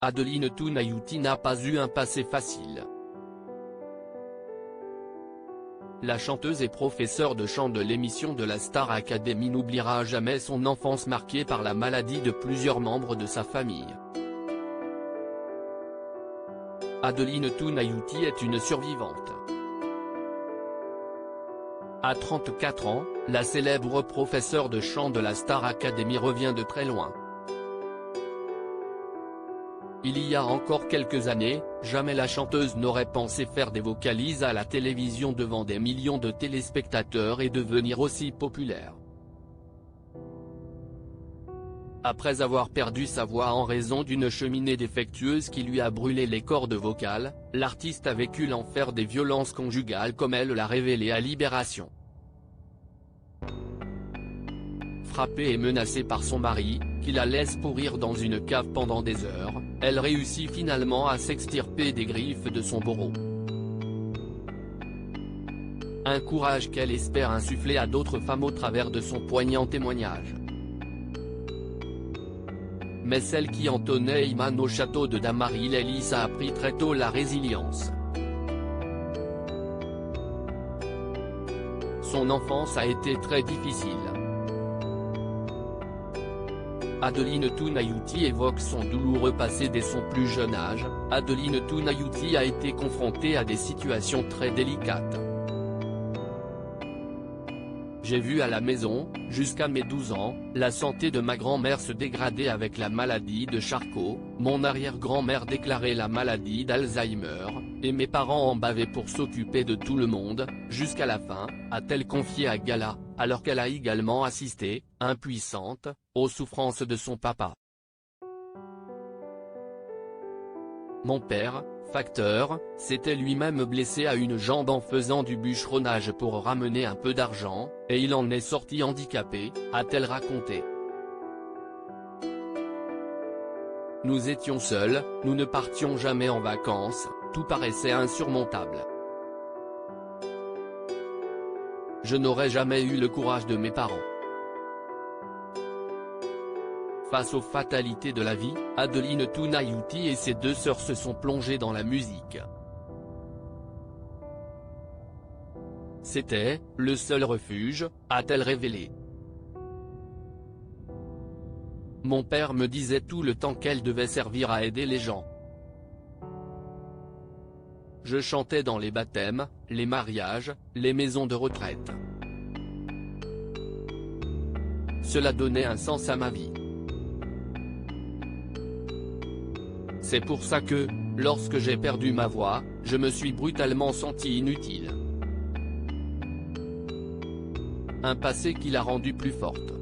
Adeline Tounayouti n'a pas eu un passé facile. La chanteuse et professeure de chant de l'émission de la Star Academy n'oubliera jamais son enfance marquée par la maladie de plusieurs membres de sa famille. Adeline Tounayouti est une survivante. À 34 ans, la célèbre professeure de chant de la Star Academy revient de très loin. Il y a encore quelques années, jamais la chanteuse n'aurait pensé faire des vocalises à la télévision devant des millions de téléspectateurs et devenir aussi populaire. Après avoir perdu sa voix en raison d'une cheminée défectueuse qui lui a brûlé les cordes vocales, l'artiste a vécu l'enfer des violences conjugales comme elle l'a révélé à Libération. Frappée et menacée par son mari, qui la laisse pourrir dans une cave pendant des heures, elle réussit finalement à s'extirper des griffes de son bourreau. Un courage qu'elle espère insuffler à d'autres femmes au travers de son poignant témoignage. Mais celle qui entonnait Iman au château de Dammaril-Ellis a appris très tôt la résilience. Son enfance a été très difficile. Adeline Tounayouti évoque son douloureux passé dès son plus jeune âge. Adeline Tounayouti a été confrontée à des situations très délicates. J'ai vu à la maison, jusqu'à mes 12 ans, la santé de ma grand-mère se dégrader avec la maladie de Charcot, mon arrière-grand-mère déclarait la maladie d'Alzheimer, et mes parents en bavaient pour s'occuper de tout le monde, jusqu'à la fin, a-t-elle confié à Gala, alors qu'elle a également assisté, impuissante, aux souffrances de son papa. Mon père, facteur, s'était lui-même blessé à une jambe en faisant du bûcheronnage pour ramener un peu d'argent, et il en est sorti handicapé, a-t-elle raconté. Nous étions seuls, nous ne partions jamais en vacances, tout paraissait insurmontable. Je n'aurais jamais eu le courage de mes parents. Face aux fatalités de la vie, Adeline Tounayouti et ses deux sœurs se sont plongées dans la musique. C'était le seul refuge, a-t-elle révélé. Mon père me disait tout le temps qu'elle devait servir à aider les gens. Je chantais dans les baptêmes, les mariages, les maisons de retraite. Cela donnait un sens à ma vie. C'est pour ça que, lorsque j'ai perdu ma voix, je me suis brutalement sentie inutile. Un passé qui l'a rendue plus forte.